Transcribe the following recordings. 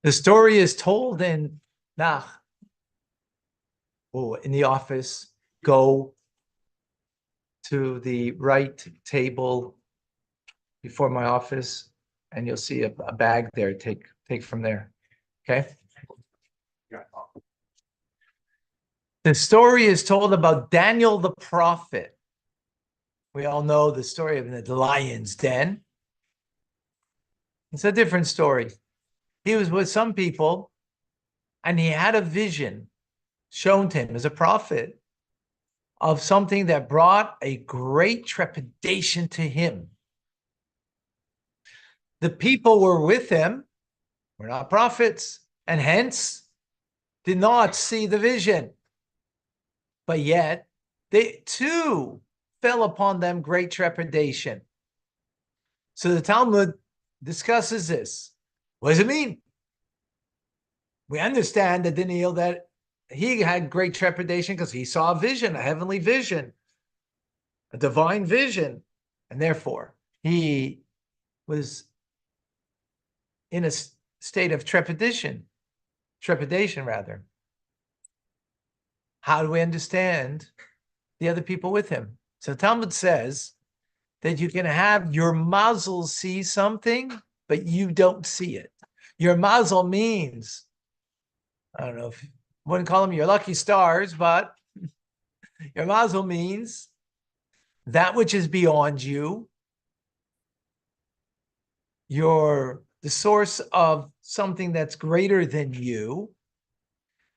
The story is told in Nach. Oh, in the office, go to the right table before my office, and you'll see a bag there. Take from there. Okay. The story is told about Daniel the prophet. We all know the story of the lion's den. It's a different story. He was with some people, and he had a vision shown to him as a prophet of something that brought a great trepidation to him. The people were with him, were not prophets, and hence did not see the vision. But yet, they too fell upon them great trepidation. So the Talmud discusses this. What does it mean? We understand that Daniel, that he had great trepidation because he saw a vision, a heavenly vision, a divine vision, and therefore he was in a state of trepidation rather. How do we understand the other people with him? So Talmud says that you can have your mazel see something, but you don't see it. Your mazel means, I don't know if I wouldn't call them your lucky stars, but your mazel means that which is beyond you. You're the source of something that's greater than you,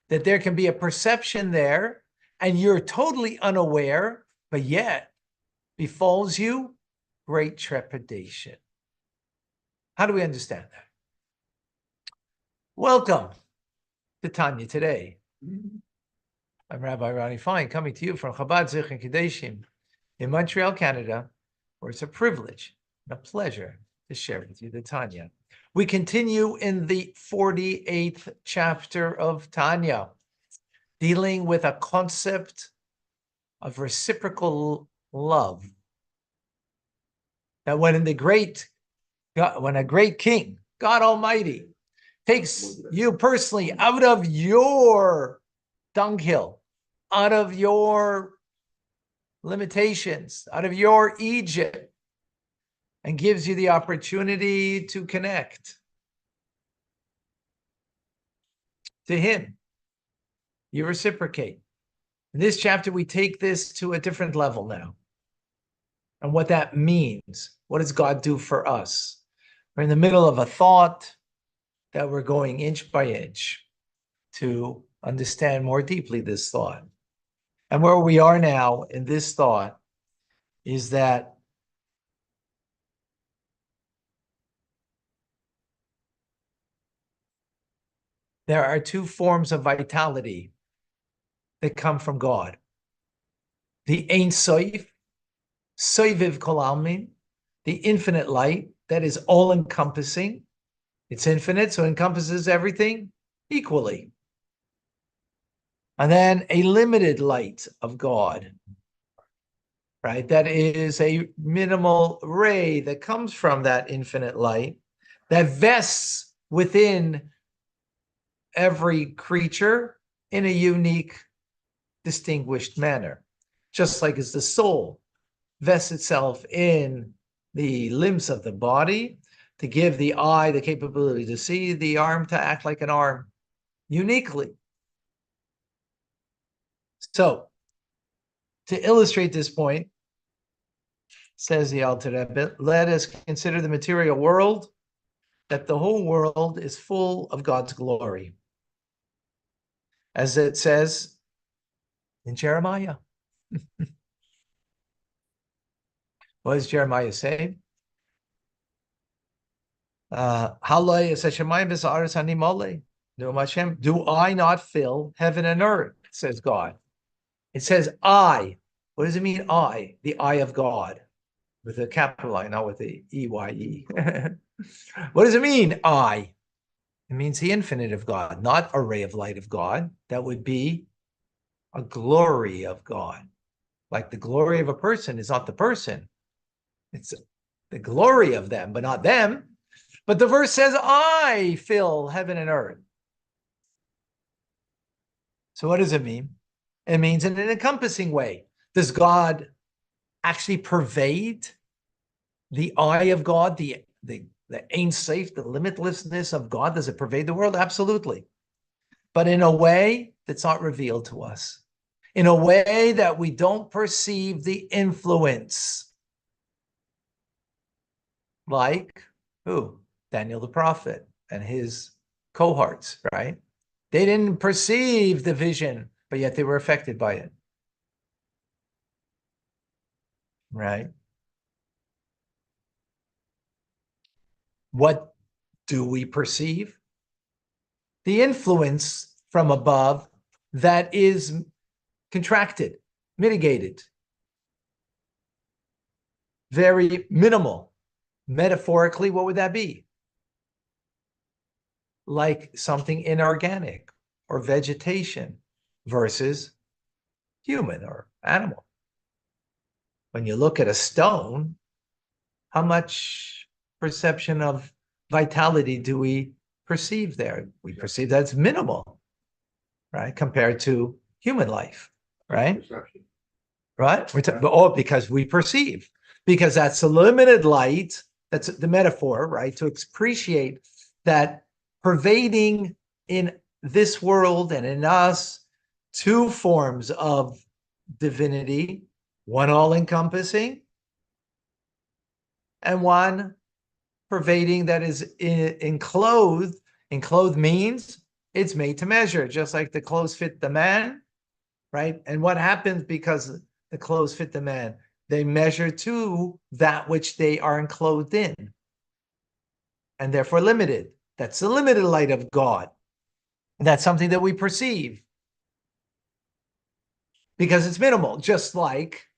that there can be a perception there, and you're totally unaware, but yet befalls you great trepidation. How do we understand that? Welcome to Tanya Today. I'm Rabbi Ronnie Fine, coming to you from Chabad Zichron Kadeshim in Montreal, Canada, where it's a privilege and a pleasure to share with you the Tanya. We continue in the 48th chapter of Tanya, dealing with a concept of reciprocal love. That when a great king, God Almighty, takes you personally out of your dunghill, out of your limitations, out of your Egypt, and gives you the opportunity to connect to him, you reciprocate. In this chapter, we take this to a different level now. And what that means. What does God do for us? We're in the middle of a thought that we're going inch by inch to understand more deeply this thought. And where we are now in this thought is that there are two forms of vitality that come from God. The Ein Sof, Soiviv Kol Almin, the infinite light that is all-encompassing. It's infinite, so it encompasses everything equally. And then a limited light of God, right? That is a minimal ray that comes from that infinite light that vests within every creature in a unique, distinguished manner. Just like as the soul vests itself in the limbs of the body to give the eye the capability to see, the arm to act like an arm uniquely. So, to illustrate this point, says the Alter Rebbe, let us consider the material world, that the whole world is full of God's glory. As it says in Jeremiah. What does Jeremiah say? Do I not fill heaven and earth, says God. It says I. What does it mean I? The eye of God. With a capital I, not with the E-Y-E. What does it mean I? It means the infinite of God, not a ray of light of God. That would be a glory of God. Like the glory of a person is not the person. It's the glory of them, but not them. But the verse says, I fill heaven and earth. So what does it mean? It means in an encompassing way. Does God actually pervade the eye of God, the Ein Sof, the limitlessness of God? Does it pervade the world? Absolutely. But in a way that's not revealed to us, in a way that we don't perceive the influence. Like who? Daniel the prophet and his cohorts, right? They didn't perceive the vision, but yet they were affected by it, right? What do we perceive? The influence from above that is contracted, mitigated, very minimal. Metaphorically, what would that be? Like something inorganic or vegetation versus human or animal. When you look at a stone, how much perception of vitality do we perceive there? We perceive that's minimal, right? Compared to human life, right? Perception. Right? Because we perceive, because that's a limited light. That's the metaphor, right? To appreciate that pervading in this world and in us two forms of divinity, one all-encompassing and one pervading that is enclosed. Enclosed means it's made to measure, just like the clothes fit the man, right? And what happens because the clothes fit the man? They measure to that which they are enclosed in, and therefore limited. That's the limited light of God. That's something that we perceive because it's minimal, just like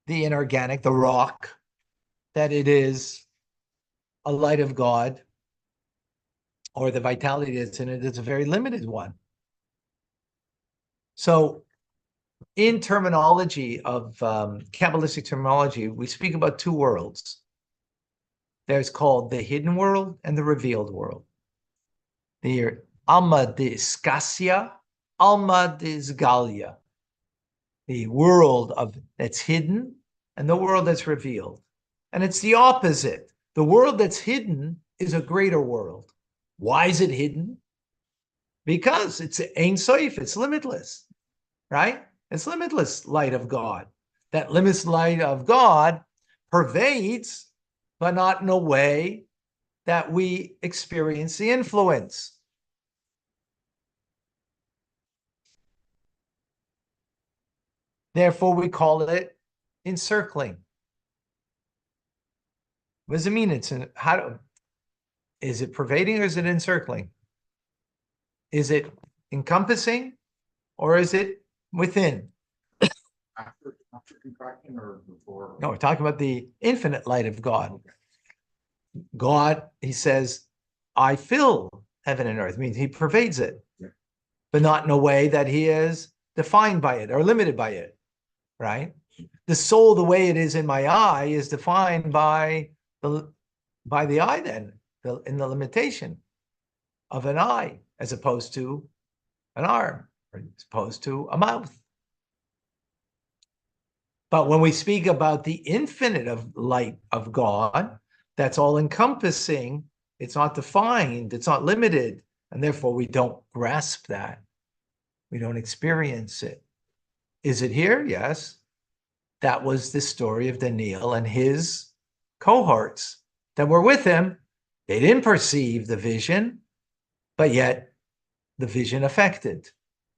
the inorganic, the rock, that it is a light of God, or the vitality that's in it is a very limited one. So in terminology of Kabbalistic terminology, we speak about two worlds. There's called the hidden world and the revealed world. The Alma de Scasia, Alma de Sgalia. The world that's hidden and the world that's revealed. And it's the opposite. The world that's hidden is a greater world. Why is it hidden? Because it's Ein Sof, it's limitless, right? It's limitless light of God. That limitless light of God pervades, but not in a way that we experience the influence. Therefore, we call it encircling. What does it mean? Is it pervading or is it encircling? Is it encompassing or is it within? After contraction or before? No, we're talking about the infinite light of God. Okay. God, he says, I fill heaven and earth. It means he pervades it, Yeah. but not in a way that he is defined by it or limited by it, right? The soul, the way it is in my eye, is defined by the eye then, in the limitation of an eye, as opposed to an arm, or as opposed to a mouth. But when we speak about the infinite of light of God, that's all encompassing. It's not defined, it's not limited, and therefore we don't grasp that. We don't experience it. Is it here? Yes. That was the story of Daniel and his cohorts that were with him. They didn't perceive the vision, but yet the vision affected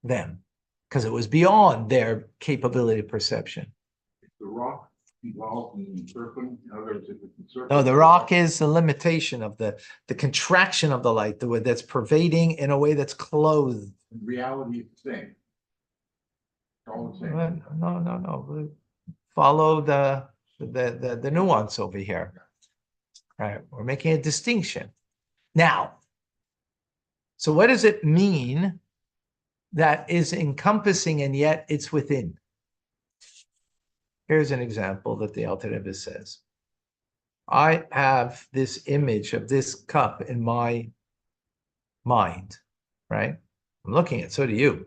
them because it was beyond their capability of perception. The rock involved in encircling, in other words, if it's encircling. No, the rock is the limitation of the contraction of the light, the way that's pervading in a way that's clothed. In reality, it's the same. It's all the same. No. Follow the nuance over here. Right, we're making a distinction. Now, so what does it mean that is encompassing and yet it's within? Here's an example that the Alter Rebbe says. I have this image of this cup in my mind, right? I'm looking at, so do you.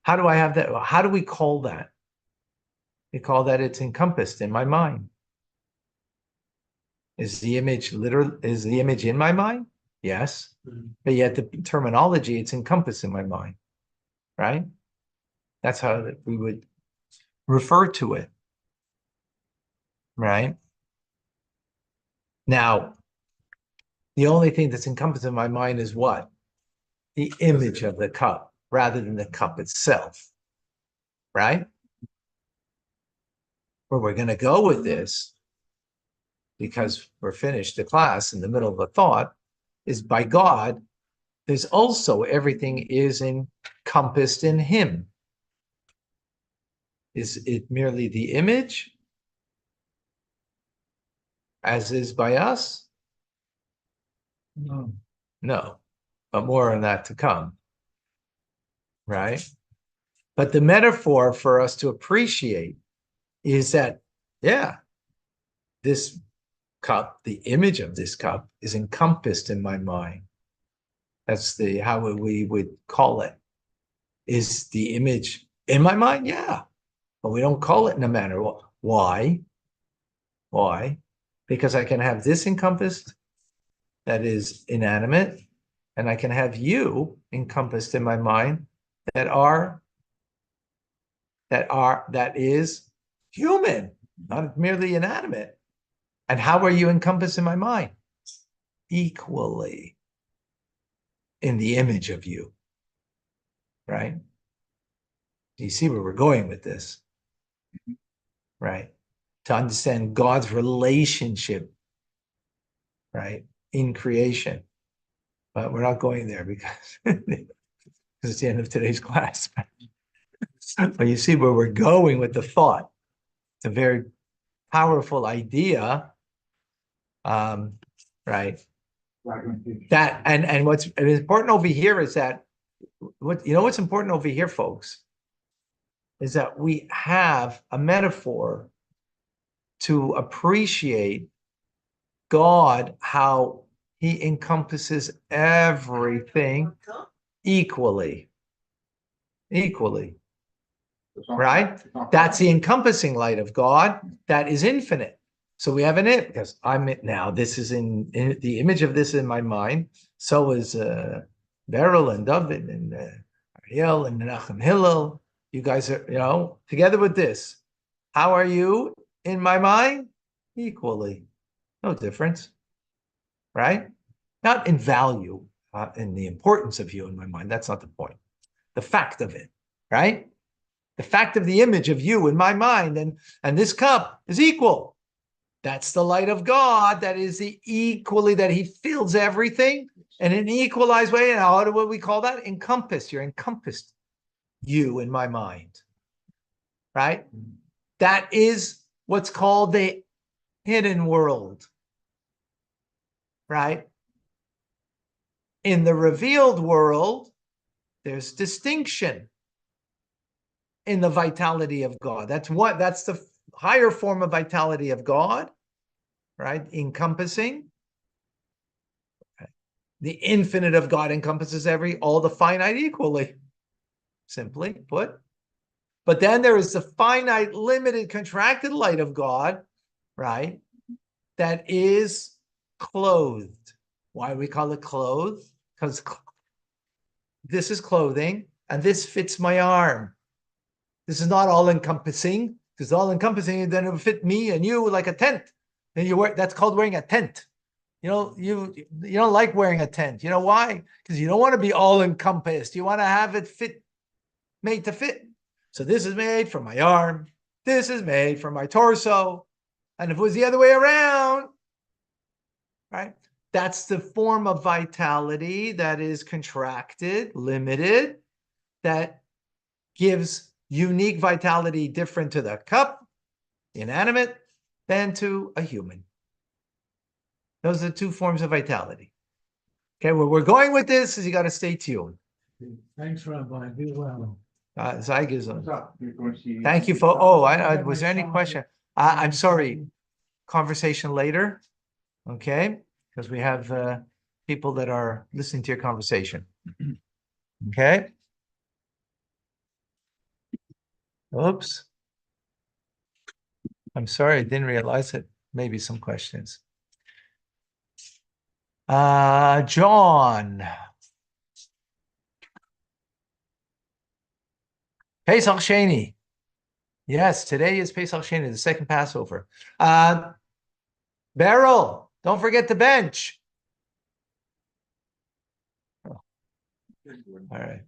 How do I have that? How do we call that? We call that it's encompassed in my mind. Is the image in my mind? Yes. But yet the terminology, it's encompassed in my mind, right? That's how we would refer to it, right? Now, the only thing that's encompassed in my mind is what? The image of the cup rather than the cup itself, right? Where we're going to go with this, because we're finished the class in the middle of a thought, is by God, there's also everything is encompassed in him. Is it merely the image, as is by us? No, but more on that to come, right? But the metaphor for us to appreciate is that, yeah, this cup, the image of this cup is encompassed in my mind. That's how we would call it. Is the image in my mind? Yeah, but we don't call it in a manner. Why? Why? Because I can have this encompassed that is inanimate, and I can have you encompassed in my mind that is human, not merely inanimate. And how are you encompassed in my mind? Equally in the image of you, right? You see where we're going with this, right? To understand God's relationship, right, in creation. But we're not going there because it's the end of today's class. But you see where we're going with the thought. It's a very powerful idea, right? That and what's important over here is that what's important over here, folks, is that we have a metaphor to appreciate God, how he encompasses everything equally, right? That's the encompassing light of God that is infinite. So we have an it because I'm it now. This is in the image of this in my mind. So is Beryl and David and Ariel and Menachem Hillel. You guys are, together with this. How are you in my mind? Equally. No difference, right? Not in value, in the importance of you in my mind. That's not the point. The fact of it, right? The fact of the image of you in my mind and this cup is equal. That's the light of God. That is the equally that he fills everything in an equalized way. And how do we call that? Encompassed. You're encompassed, you in my mind, right? That is what's called the hidden world, right? In the revealed world, there's distinction in the vitality of God. That's the higher form of vitality of God, right? Encompassing. Okay. The infinite of God encompasses all the finite equally, simply put. But then there is the finite, limited, contracted light of God, right? That is clothed. Why do we call it clothed? Because this is clothing and this fits my arm. This is not all encompassing, because all encompassing, then it would fit me and you like a tent. Then that's called wearing a tent. You don't like wearing a tent. You know why? Because you don't want to be all encompassed. You want to have it made to fit. So this is made for my arm. This is made for my torso. And if it was the other way around, right? That's the form of vitality that is contracted, limited, that gives unique vitality different to the cup, inanimate, than to a human. Those are the two forms of vitality. Okay, where we're going with this is you got to stay tuned. Thanks, Rabbi. Be well. Thank you for. Was there any question? I'm sorry. conversation later, okay? Because we have people that are listening to your conversation. Okay? Oops. I'm sorry, I didn't realize it. Maybe some questions. John. Pesach Sheni. Yes, today is Pesach Sheni, the second Passover. Beryl, don't forget the bench. Oh. All right.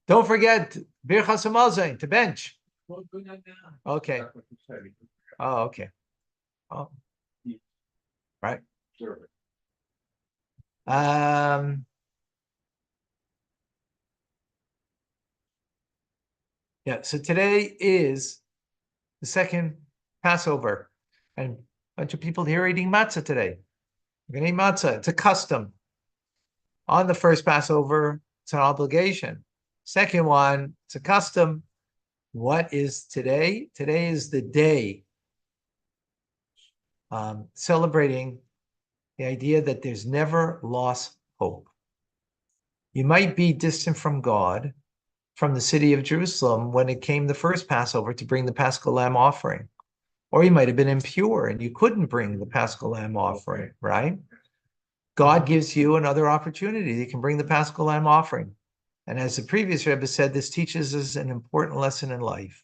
Don't forget Birchas Hamazon to bench. Okay. Oh, okay. Oh. Right. Yeah, so today is the second Passover, and a bunch of people here are eating matzah today. We're gonna eat matzah. It's a custom. On the first Passover, it's an obligation. Second one, it's a custom. What is today? Today is the day celebrating the idea that there's never lost hope. You might be distant from God, from the city of Jerusalem when it came the first Passover to bring the Paschal Lamb offering. Or you might have been impure and you couldn't bring the Paschal Lamb offering, right? God gives you another opportunity. You can bring the Paschal Lamb offering. And as the previous Rebbe said, this teaches us an important lesson in life.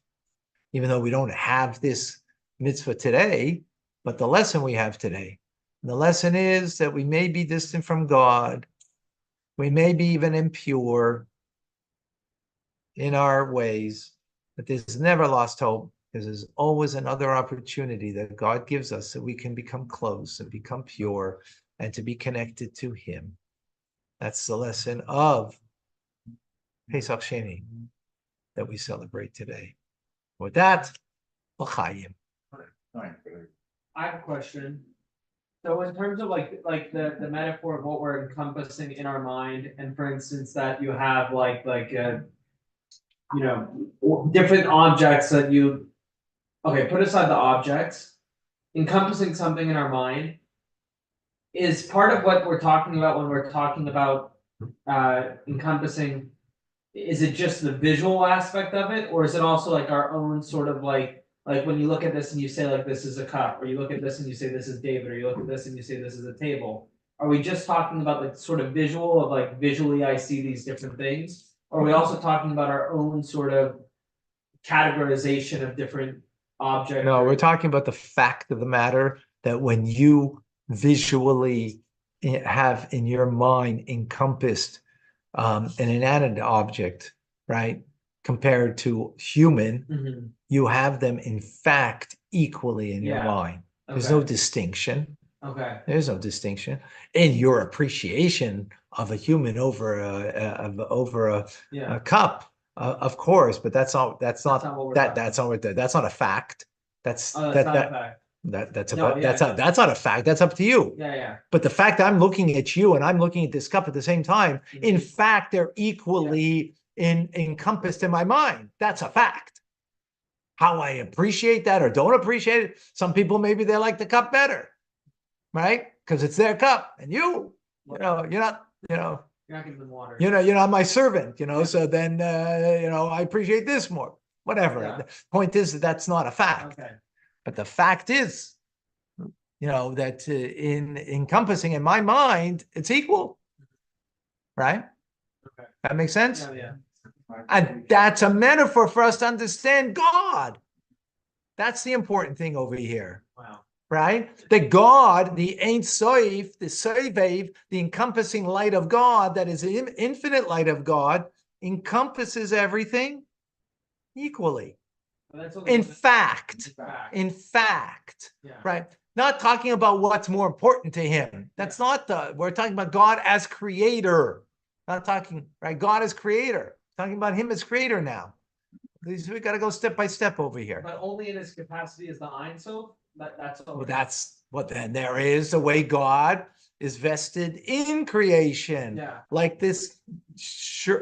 Even though we don't have this mitzvah today, but the lesson we have today. And the lesson is that we may be distant from God. We may be even impure in our ways, but there's never lost hope, because there's always another opportunity that God gives us so we can become close and become pure and to be connected to Him. That's the lesson of Pesach Sheni that we celebrate today. With that, l'chaim. I have a question. So in terms of like the metaphor of what we're encompassing in our mind, and for instance, that you have different objects that you, okay, put aside the objects, encompassing something in our mind is part of what we're talking about when we're talking about encompassing. Is it just the visual aspect of it, or is it also like our own sort of like when you look at this and you say like this is a cup, or you look at this and you say this is David, or you look at this and you say this is a table? Are we just talking about like sort of visual of like visually I see these different things? Or are we also talking about our own sort of categorization of different objects? No, we're talking about the fact of the matter that when you visually have in your mind encompassed an inanimate object, right, compared to human, you have them in fact equally in your mind. There's no distinction. Okay. There's no distinction in your appreciation of a human over a cup, of course. But that's not a fact. That's not a fact. That's not a fact. That's up to you. Yeah. But the fact I'm looking at you and I'm looking at this cup at the same time, in fact, they're equally encompassed in my mind. That's a fact. How I appreciate that or don't appreciate it. Some people, maybe they like the cup better, right? Because it's their cup, and you're not giving them water. You're not my servant, So then, I appreciate this more. Whatever. Yeah. The point is that's not a fact. Okay. But the fact is, that in encompassing in my mind, it's equal, right? Okay. That makes sense? Yeah. And that's a metaphor for us to understand God. That's the important thing over here. Wow. Right? The God, the Ein Soif, the Soivev, the encompassing light of God, that is the infinite light of God, encompasses everything equally. In fact, Yeah. right? Not talking about what's more important to him. That's not we're talking about God as creator. Not talking, right? God as creator. Talking about him as creator now. We got to go step by step over here. But only in his capacity as the Ein Sof? That's all. Well, that's what then there is a way God is vested in creation. Yeah. Like this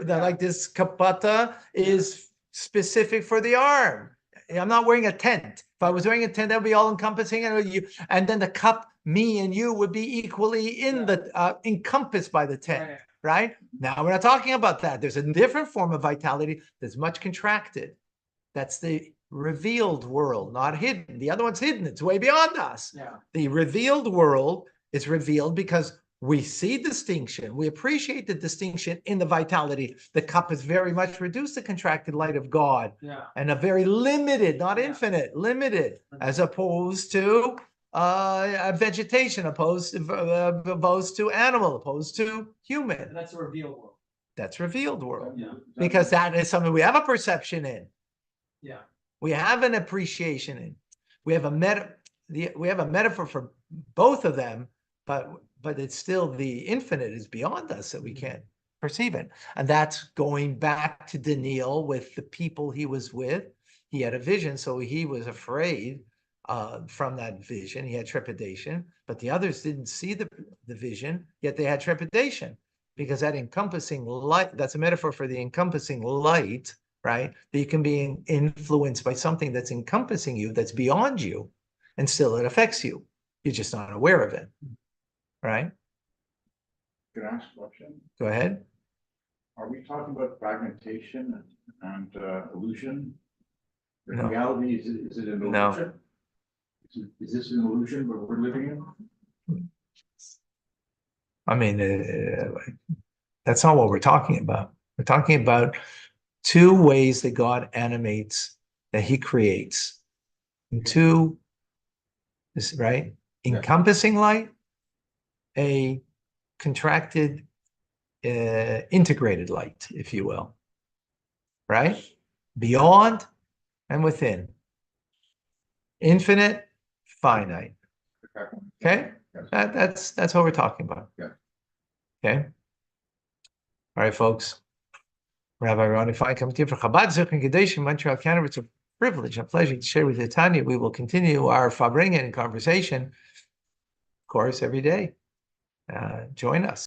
like this kapata is specific for the arm. I'm not wearing a tent. If I was wearing a tent, that would be all encompassing, and then the cup, me and you, would be equally encompassed by the tent, right? Now we're not talking about that. There's a different form of vitality that's much contracted. That's the revealed world, not hidden. The other one's hidden. It's way beyond us. Yeah. The revealed world is revealed because we see distinction. We appreciate the distinction in the vitality. The cup is very much reduced to contracted light of God, Yeah. and a very limited, not Yeah. infinite, limited, as opposed to vegetation, opposed to animal, opposed to human. And that's a revealed world. That's revealed world, Yeah. because that is something we have a perception in. Yeah. We have an appreciation in. We have a metaphor for both of them, but it's still the infinite is beyond us that we can't perceive it. And that's going back to Daniel with the people he was with. He had a vision, so he was afraid from that vision. He had trepidation, but the others didn't see the vision, yet they had trepidation, because that encompassing light, that's a metaphor for the encompassing light, right? That you can be influenced by something that's encompassing you, that's beyond you, and still it affects you. You're just not aware of it, right? Can I ask a question? Go ahead. Are we talking about fragmentation and illusion? In No. reality, is it an No. illusion? Is this an illusion that we're living in? I mean, that's not what we're talking about. We're talking about two ways that God animates, that he creates. And two, is right? Encompassing light, a contracted, integrated light, if you will. Right? Beyond and within. Infinite, finite. Okay? Yes. That's what we're talking about. Yeah. Okay. All right, folks. Rabbi Ronnie Fine coming to you for Chabad Zuch Kadesh in Montreal, Canada. It's a privilege and pleasure to share with you, Tanya. We will continue our Fabringen conversation, of course, every day. Join us.